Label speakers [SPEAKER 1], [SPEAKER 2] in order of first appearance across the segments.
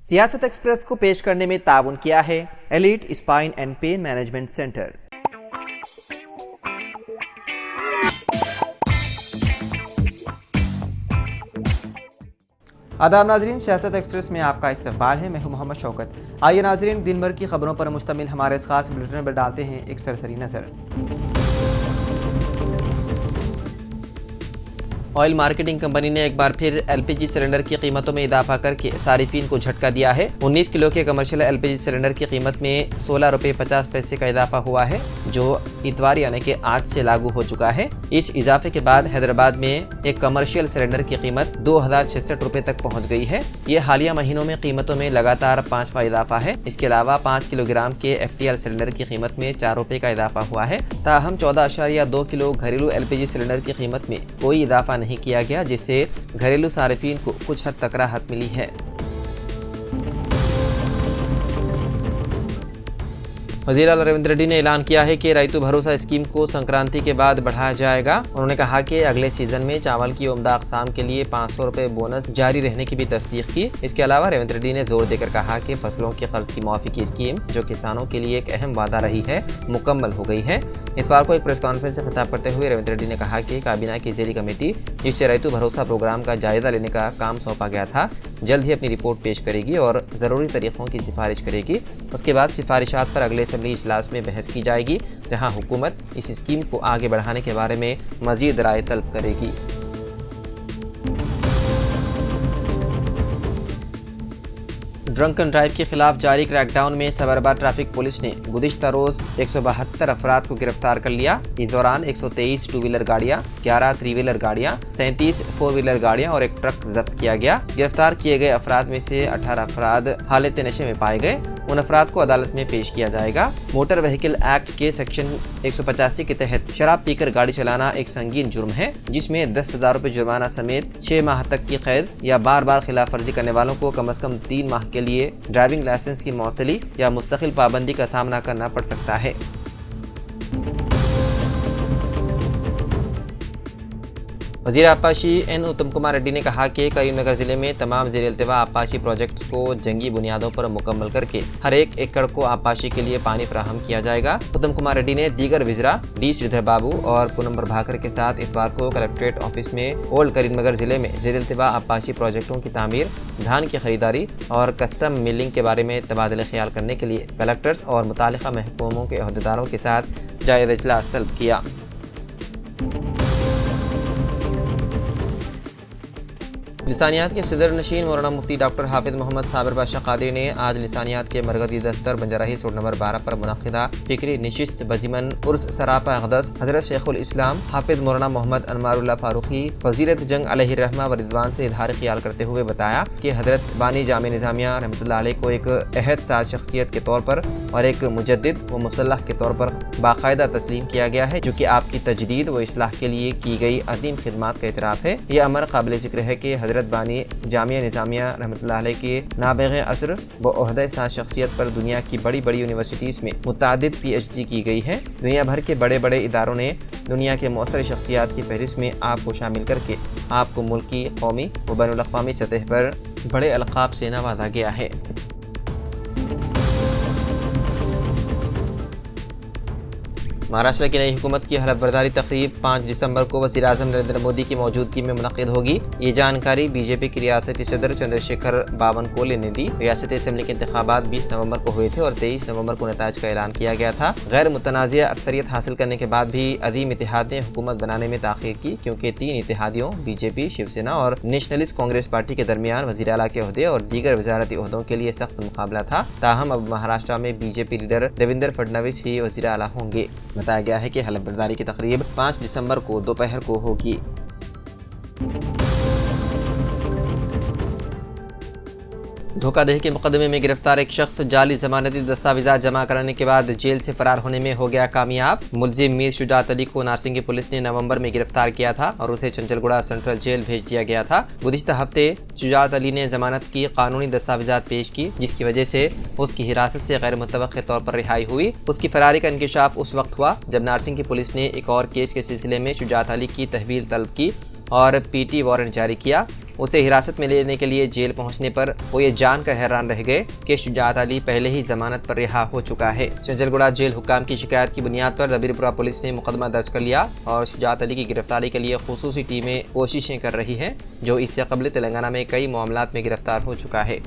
[SPEAKER 1] सियासत एक्सप्रेस को पेश करने में ताउन किया है elite spine and pain management centre. आदाब नाजरीन, सियासत एक्सप्रेस में आपका इस्तकबाल है। मैं हूं मोहम्मद शौकत। आइए नाजरीन, दिन भर की खबरों पर मुश्तमिल हमारे इस खास बुलेटिन पर डालते हैं एक सरसरी नज़र। ऑयल मार्केटिंग कंपनी ने एक बार फिर एलपीजी सिलेंडर की कीमतों में इजाफा करके सारिफीन को झटका दिया है। 19 किलो के कमर्शियल एलपीजी सिलेंडर की कीमत में 16 रुपये 50 पैसे का इजाफा हुआ है, जो इतवार यानी कि आज से लागू हो चुका है। इस इजाफे के बाद हैदराबाद में एक कमर्शियल सिलेंडर की कीमत 2066 रुपये तक पहुँच गई है। ये हालिया महीनों में कीमतों में लगातार 5वां इजाफा है। इसके अलावा 5 किलोग्राम के FTL सिलेंडर की कीमत में 4 रुपये का इजाफा हुआ है। ताहम 14.2 किलो घरेलू LPG सिलेंडर की कीमत में कोई इजाफा नहीं किया गया, जिससे घरेलू सारिफीन को कुछ हद तक राहत मिली है। वज़ीर आला रेवंत रेड्डी ने ऐलान किया है कि रैतु भरोसा स्कीम को संक्रांति के बाद बढ़ाया जाएगा। उन्होंने कहा कि अगले सीजन में चावल की उम्दा अक़साम के लिए 500 रुपये बोनस जारी रहने की भी तस्दीक की। इसके अलावा रेवंत रेड्डी ने जोर देकर कहा कि फसलों के कर्ज की माफ़ी की स्कीम, जो किसानों के लिए एक अहम वादा रही है, मुकम्मल हो गई है। इतवार को एक प्रेस कॉन्फ्रेंस से खिताब करते हुए रेवंत रेड्डी ने कहा कि काबीना की ज़ेरी कमेटी, जिससे रैतु भरोसा प्रोग्राम का जायजा लेने का काम सौंपा गया था, जल्द ही अपनी रिपोर्ट पेश करेगी और ज़रूरी तरीक़ों की सिफारिश करेगी। उसके बाद सिफारिशात पर अगले असेंबली इजलास में बहस की जाएगी, जहां हुकूमत इस स्कीम को आगे बढ़ाने के बारे में मज़ीद राय तलब करेगी। ड्रंक एंड ड्राइव के खिलाफ जारी क्रैकडाउन में सबरबा ट्रैफिक पुलिस ने गुज़िश्ता रोज़ 172 अफराद को गिरफ्तार कर लिया। इस दौरान 123 टू व्हीलर गाड़ियाँ, 11 थ्री व्हीलर गाड़ियाँ, 37 फोर व्हीलर गाड़ियाँ और एक ट्रक जब्त किया गया। गिरफ्तार किए गए अफराद में से 18 अफराद हालत नशे में पाए गए। उन अफराद को अदालत में पेश किया जाएगा। मोटर व्हीकल एक्ट के सेक्शन 185 के तहत शराब पीकर गाड़ी चलाना एक संगीन जुर्म है, जिसमें 10,000 रुपये जुर्माना समेत 6 माह तक की कैद या बार बार खिलाफ वर्जी करने वालों को कम अज कम 3 माह के लिए ड्राइविंग लाइसेंस की मुअत्तली या मुस्तकिल पाबंदी का सामना करना पड़ सकता है। वज़ीर आपाशी एन उत्तम कुमार रेड्डी ने कहा कि करीमनगर जिले में तमाम ज़ेर-ए-इल्तिवा आपाशी प्रोजेक्ट्स को जंगी बुनियादों पर मुकम्मल करके हर एक एकड़ को आपाशी के लिए पानी फराहम किया जाएगा। उत्तम कुमार रेड्डी ने दीगर विज़रा डी श्रीधर बाबू और पूनम प्रभाकर के साथ इतवार को कलेक्ट्रेट ऑफिस में ओल्ड करीमनगर जिले में ज़ेर-ए-इल्तिवा आपाशी प्रोजेक्टों की तामीर, धान की खरीदारी और कस्टम मिलिंग के बारे में तबादला ख्याल करने के लिए कलेक्टर्स और मुतालिका महकूमों के अहदेदारों के साथ जायज़ा इजलास तलब किया। लिसानियात के सदर नशीन मौलाना मुफ्ती डॉक्टर हाफिज मोहम्मद साबिर बादशाह कादरी ने आज लिसानियात के मरकज़ी दफ्तर बंजाराही रोड नंबर 12 पर मुनक़िदा फ़िक्री नशिस्त बजीमन उर्स सरापा अक़दस हज़रत शेखुल इस्लाम हाफिज मौलाना मोहम्मद अनवारुल्लाह फारूकी फ़ज़ीलत जंग अलैहिर्रहमा व रिज़वान से इज़हार ख़याल करते हुए बताया कि हज़रत बानी जामे निज़ामिया रहमतुल्लाह अलैह को एक अहद साज़ शख्सियत के तौर पर और एक मुजद्दिद व मुसल्लह के तौर पर बाकायदा तस्लीम किया गया है, जो कि आपकी तजदीद व इस्लाह के लिए की गई अज़ीम खिदमात का एतराफ़ है। यह अमर काबिल ज़िक्र है कि हज़रत बानी जामिया निज़ामिया रहमतुल्लाह अलैह के नाबग़े असर व ओहदे साज़ शख्सियत पर दुनिया की बड़ी बड़ी यूनिवर्सिटीज़ में मुतादिद PhD की गई है। दुनिया भर के बड़े बड़े इदारों ने दुनिया के मौसर शख्सियात की फहरिस्त में आपको शामिल करके आपको मुल्की, कौमी व बैनुल अक़वामी सतह पर बड़े अलक़ाब से नवाजा गया है। महाराष्ट्र की नई हुकूमत की हलफ बर्दारी तकरीब 5 दिसंबर को वज़ीर-ए-आज़म नरेंद्र मोदी की मौजूदगी में मुनक़्क़िद होगी। ये जानकारी बीजेपी की रियासती सदर चंद्रशेखर बावनकुले ने दी। रियासती असेंबली के इंतखाबात 20 नवंबर को हुए थे और 23 नवंबर को नताइज का ऐलान किया गया था। गैर मुतनाज़िया अक्सरियत हासिल करने के बाद भी अज़ीम इत्तेहाद ने हुकूमत बनाने में ताख़ीर की, क्योंकि 3 इत्तेहादियों बीजेपी, शिवसेना और नेशनलिस्ट कांग्रेस पार्टी के दरमियान वज़ीर आला के ओहदे और दीगर वज़ारती ओहदों के लिए सख्त मुकाबला था। ताहम अब महाराष्ट्र में बीजेपी लीडर देवेंद्र फडणवीस ही वज़ीर आला होंगे। बताया गया है कि हलफ बर्दारी की तकरीब 5 दिसंबर को दोपहर को होगी। धोखाधड़ी के मुकदमे में गिरफ्तार एक शख्स जाली जमानती दस्तावेज़ात जमा कराने के बाद जेल से फरार होने में हो गया कामयाब। मुलजिम मीर शुजात अली को नारसिंगी पुलिस ने नवंबर में गिरफ्तार किया था और उसे चंचलगुड़ा सेंट्रल जेल भेज दिया गया था। गुज़िश्ता हफ्ते शुजात अली ने जमानत की कानूनी दस्तावेज़ात पेश की, जिसकी वजह से उसकी हिरासत से गैर मुतवक्के तौर पर रिहाई हुई। उसकी फरारी का इंकशाफ उस वक्त हुआ जब नारसिंगी पुलिस ने एक और केस के सिलसिले में शुजात अली की तहवील तलब की और पीटी वारंट जारी किया। उसे हिरासत में लेने के लिए जेल पहुंचने पर वो ये जानकर हैरान रह गए कि शुजात अली पहले ही जमानत पर रिहा हो चुका है। छजलगुड़ा जेल हुक्काम की शिकायत की बुनियाद पर दबीरपुरा पुलिस ने मुकदमा दर्ज कर लिया और शुजात अली की गिरफ्तारी के लिए खुसूसी टीमें कोशिशें कर रही हैं, जो इससे कबल तेलंगाना में कई मामलात में गिरफ्तार हो चुका है।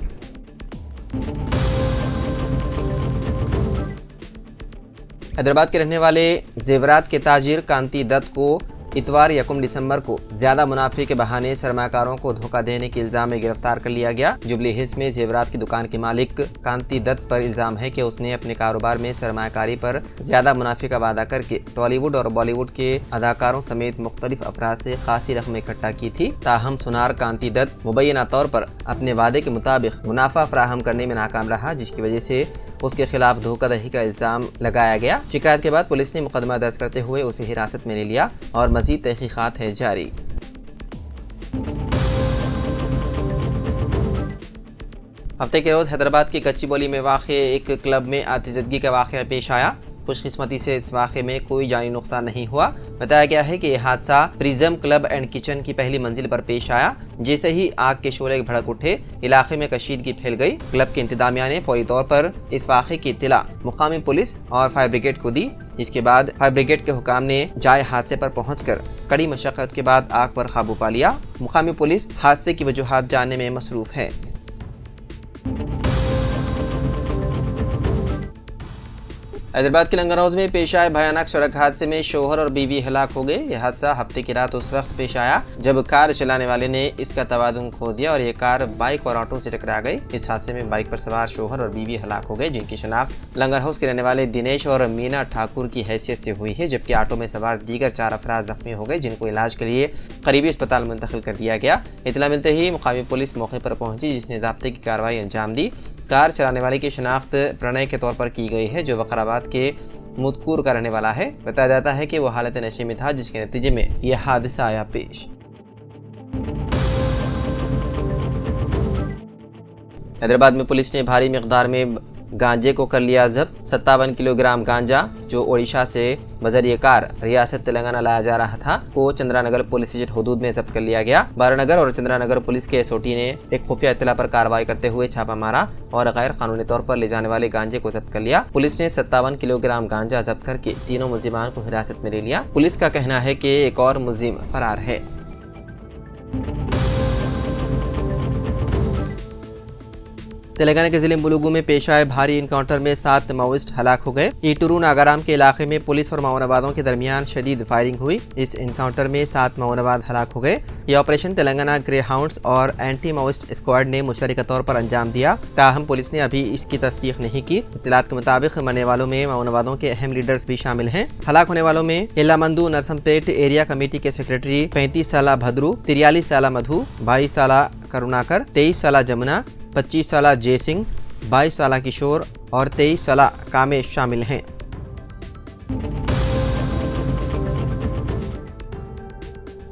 [SPEAKER 1] हैदराबाद के रहने वाले जेवरात के ताजिर कांति दत्त को इतवार 1 दिसंबर को ज्यादा मुनाफे के बहाने सरमाकारों को धोखा देने के इल्जाम में गिरफ्तार कर लिया गया। जुबली हिल्स में जेवरात की दुकान के मालिक कांति दत्त पर इल्जाम है कि उसने अपने कारोबार में सरमाकारी पर ज्यादा मुनाफे का वादा करके टॉलीवुड और बॉलीवुड के अदाकारों समेत मुख्तलिफ अफराद से खासी रकम इकट्ठा की थी। ताहम सुनार कांति दत्त मुबैना तौर पर अपने वादे के मुताबिक मुनाफा फराहम करने में नाकाम रहा, जिसकी वजह से उसके खिलाफ धोखाधड़ी का इल्जाम लगाया गया। शिकायत के बाद पुलिस ने मुकदमा दर्ज करते हुए उसे हिरासत में ले लिया और मजीद तहकीकात है जारी। हफ्ते के रोज हैदराबाद की कच्ची बोली में वाक़े एक क्लब में आतिशबाजी का वाक़या पेश आया। खुशकिस्मती से इस वाक़े में कोई जानी नुकसान नहीं हुआ। बताया गया है कि यह हादसा प्रिज्म क्लब एंड किचन की पहली मंजिल पर पेश आया। जैसे ही आग के शोले भड़क उठे, इलाके में कशीदगी फैल गई। क्लब के इंतजामिया ने फौरी तौर पर इस वाक़े की इत्तला मुकामी पुलिस और फायर ब्रिगेड को दी, जिसके बाद फायर ब्रिगेड के हुकाम ने जाए हादसे पर पहुंचकर कड़ी मशक्कत के बाद आग पर काबू पा लिया। मुकामी पुलिस हादसे की वजूहात जानने में मसरूफ है। हैदराबाद के लंगर हाउस में पेश आए भयानक सड़क हादसे में शौहर और बीवी हलाक हो गए। यह हादसा हफ्ते की रात उस वक्त पेश आया जब कार चलाने वाले ने इसका तवाज़ुन खो दिया और ये कार बाइक और ऑटो से टकरा गई। इस हादसे में बाइक पर सवार शौहर और बीवी हलाक हो गए, जिनकी शनाख्त लंगर हाउस के रहने वाले दिनेश और मीना ठाकुर की हैसियत से हुई है, जबकि ऑटो में सवार दीगर 4 अफराद जख्मी हो गए, जिनको इलाज के लिए करीबी अस्पताल मुंतकिल कर दिया गया। इतला मिलते ही मुकामी पुलिस मौके पर पहुंची, जिसने ज़ाब्ते की कार्रवाई अंजाम दी। कार चलाने वाले की शनाख्त प्रणय के तौर पर की गई है, जो वक़राबाद के मुदकूर का रहने वाला है। बताया जाता है कि वो हालत नशे में था, जिसके नतीजे में यह हादसा आया पेश। हैदराबाद में पुलिस ने भारी मिकदार में गांजे को कर लिया जब्त। 57 किलोग्राम गांजा जो ओडिशा से बजरिए कार रियासत तेलंगाना लाया जा रहा था को चंद्रानगर पुलिस स्टेशन हदूद में जब्त कर लिया गया। बारानगर और चंद्रानगर पुलिस के एसओटी ने एक खुफिया इत्तला पर कार्रवाई करते हुए छापा मारा और गैर कानूनी तौर पर ले जाने वाले गांजे को जब्त कर लिया। पुलिस ने 57 किलोग्राम गांजा जब्त करके तीनों मुलजिमान को हिरासत में ले लिया। पुलिस का कहना है कि एक और मुलजिम फरार है। तेलंगाना के जिले मुलुगु में पेश आए भारी इनकाउंटर में 7 माओइस्ट हलाक हो गए। ईटूरू नागाराम के इलाके में पुलिस और माओवादियों के दरमियान शदीद फायरिंग हुई। इस इनकाउंटर में 7 माओवादी हलाक हो गए। यह ऑपरेशन तेलंगाना ग्रे हाउंड्स और एंटी माओइस्ट स्क्वाड ने मुश्तरका तौर पर अंजाम दिया। ताहम पुलिस ने अभी इसकी तस्दीक नहीं की। इत्तलात के मुताबिक मरने वालों में माओवादियों के अहम लीडर्स भी शामिल हैं। हलाक होने वालों में इलामंदू नरसमपेट एरिया कमेटी के सेक्रेटरी 35 साला भद्रू, 43 साला मधु, 22 साला करुणाकर, 23 साला जमुना, 25 साला जय सिंह, 22 साला किशोर और 23 साला कामेश शामिल हैं।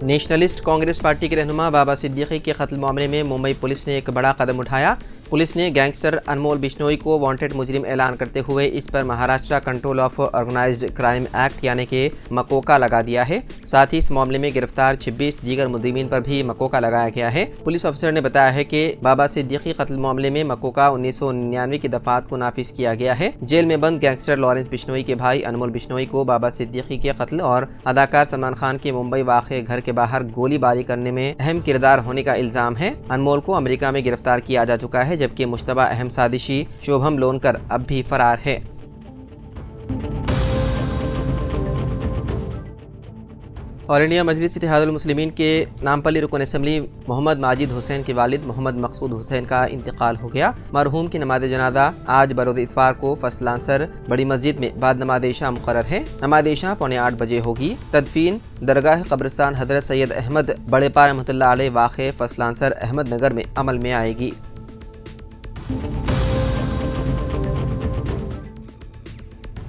[SPEAKER 1] नेशनलिस्ट कांग्रेस पार्टी के रहनुमा बाबा सिद्दीकी के कत्ल मामले में मुंबई पुलिस ने एक बड़ा कदम उठाया। पुलिस ने गैंगस्टर अनमोल बिश्नोई को वांटेड मुजरिम ऐलान करते हुए इस पर Maharashtra control of organised crime act यानी कि मकोका लगा दिया है। साथ ही इस मामले में गिरफ्तार 26 दीगर मुजरिमीन पर भी मकोका लगाया गया है। पुलिस अफसर ने बताया है कि बाबा सिद्दीकी कत्ल मामले में मकोका 1999 की दफात को नाफिज किया गया है। जेल में बंद गैंगस्टर लॉरेंस बिश्नोई के भाई अनमोल बिश्नोई को बाबा सिद्दीकी के कत्ल और अदाकार सलमान खान के मुंबई वाक़े घर के बाहर गोलीबारी करने में अहम किरदार होने का इल्जाम है। अनमोल को अमेरिका में गिरफ्तार किया जा चुका है, जबकि मुश्तबा अहम साजिशी शोभम लोनकर अब भी फरार है। ऑल इंडिया मजलिस इत्तेहादुल मुस्लिमीन के नामपल्ली रुकन असम्बली मोहम्मद माजिद हुसैन के वालिद मोहम्मद मकसूद हुसैन का इंतकाल हो गया। मरहूम की नमाज जनाजा आज बरोज़ इतवार को फसल आंसर बड़ी मस्जिद में बाद नमाज इशा मुकर्रर है। नमाज इशा 7:45 बजे होगी। तदफीन दरगाह कब्रिस्तान हजरत सैयद अहमद बड़ेपार रहमतुल्लाह अलैह वाक़े फसल आंसर अहमद नगर में अमल में आएगी।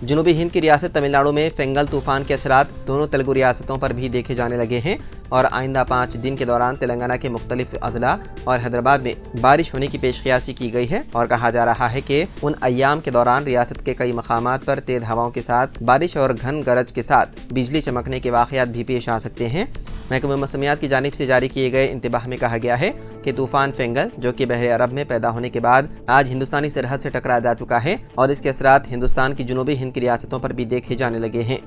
[SPEAKER 1] जनूबी हिंद की रियासत तमिलनाडु में फेंगल तूफान के असरात दोनों तेलुगु रियासतों पर भी देखे जाने लगे हैं और आइंदा 5 दिन के दौरान तेलंगाना के मुख्तलिफ अजला और हैदराबाद में बारिश होने की पेशकयासी की गई है और कहा जा रहा है कि उन अय्याम के दौरान रियासत के कई मकामात पर तेज हवाओं के साथ बारिश और घन गरज के साथ बिजली चमकने के वाक़यात भी पेश आ सकते हैं। महकमा मौसमियात की जानिब से जारी किए गए इंतबाह में कहा गया है कि तूफान फेंगल जो कि बहरे अरब में पैदा होने के बाद आज हिंदुस्तानी सरहद से टकरा जा चुका है और इसके असरात हिंदुस्तान की जुनूबी हिंद की रियासतों पर भी देखे जाने लगे हैं।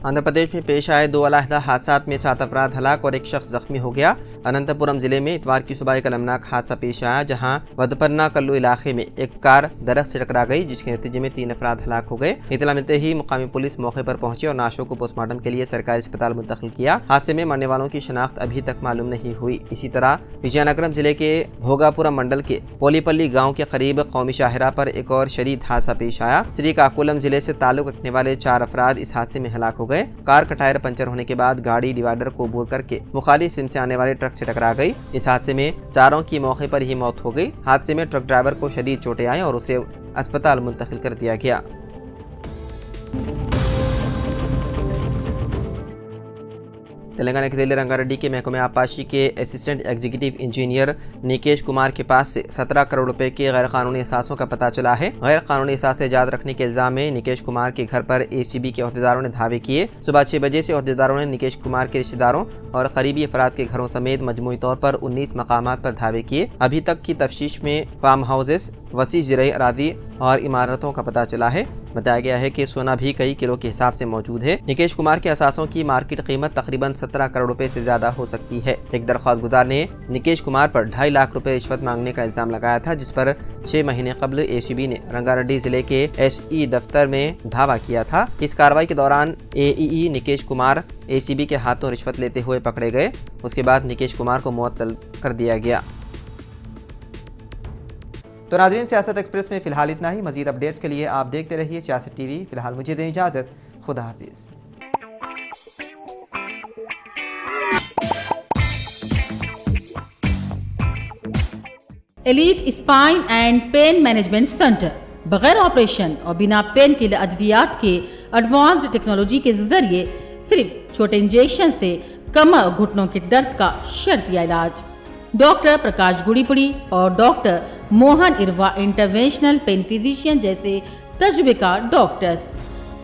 [SPEAKER 1] आंध्र प्रदेश में पेश आए 2 अलहदा हादसात में 7 अफराद हलाक और 1 शख्स जख्मी हो गया। अनंतपुरम जिले में इतवार की सुबह एक अलमनाक हादसा पेश आया, जहां वदपन्ना कल्लू इलाके में एक कार दरख्त से टकरा गई, जिसके नतीजे में 3 अफराद हलाक हो गए। इतला मिलते ही मुकामी पुलिस मौके पर पहुंची और नाशों को पोस्टमार्टम के लिए सरकारी अस्पताल मुंतकिल किया। हादसे में मरने वालों की शनाख्त अभी तक मालूम नहीं हुई। इसी तरह विजयनगरम जिले के भोगापुरम मंडल के पोलीपल्ली गाँव के करीब कौमी शाहरा पर एक और शदीद हादसा पेश आया। श्रीकाकुलम जिले से ताल्लुक रखने वाले 4 अफराद इस हादसे में हलाक हो गए। कार का टायर पंचर होने के बाद गाड़ी डिवाइडर को अबूर करके मुखालिफ सिम से आने वाले ट्रक से टकरा गई। इस हादसे में 4 की मौके पर ही मौत हो गई। हादसे में ट्रक ड्राइवर को शदीद चोटें आई और उसे अस्पताल मुंतकिल कर दिया गया। तेलंगाना के जिले रंगारेड्डी के महकमे आबपाशी के assistant executive engineer Nikesh Kumar के पास से 17 करोड़ रुपए के गैर कानूनी असासों का पता चला है। गैर कानूनी असासे ईजाद रखने के इल्जाम में निकेश कुमार के घर पर एसीबी के अहदेदारों ने धावे किए। सुबह 6 बजे से अहदेदारों ने निकेश कुमार के रिश्तेदारों और करीबी अफराद के घरों समेत मजमूई तौर पर 19 मकामात पर धावे किए। अभी तक की तफ्तीश में फार्म हाउसेस, वसी ज़राई अरादी और इमारतों का पता चला है। बताया गया है कि सोना भी कई किलो के हिसाब से मौजूद है। निकेश कुमार के असासों की मार्केट कीमत तकरीबन 17 करोड़ रुपए से ज्यादा हो सकती है। एक दरख्वास्त गुजार ने निकेश कुमार पर 2.5 लाख रुपए रिश्वत मांगने का इल्जाम लगाया था, जिस पर 6 महीने कबल एसीबी ने रंगारेड्डी जिले के एसई दफ्तर में धावा किया था। इस कार्रवाई के दौरान एईई निकेश कुमार एसीबी के हाथों रिश्वत लेते हुए पकड़े गए। उसके बाद निकेश कुमार को मुअत्तल कर दिया गया। तो नाज़रीन, सियासत एक्सप्रेस में फ़िलहाल इतना ही। मज़ीद अपडेट्स के लिए आप देखते रहिए सियासत टीवी। फ़िलहाल मुझे दें इजाज़त। खुदा हाफिज़।
[SPEAKER 2] Elite spine and pain management centre बगैर ऑपरेशन और बिना पेन किलर अद्वियात के एडवांस्ड टेक्नोलॉजी के जरिए सिर्फ छोटे इंजेक्शन से कमर और घुटनों के दर्द का शर्तिया इलाज। डॉक्टर प्रकाश गुड़ीपुड़ी और डॉक्टर मोहन इरवा इंटरवेंशनल पेन फिजिशियन जैसे तजुर्बेकार डॉक्टर्स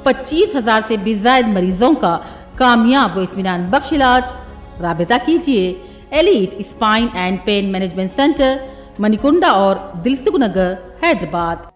[SPEAKER 2] 25,000 से भी ज्यादा मरीजों का कामयाब व इत्मीनान बख्श इलाज। राबिता कीजिए elite spine and pain management centre, Manikunda और दिलसुख नगर, हैदराबाद।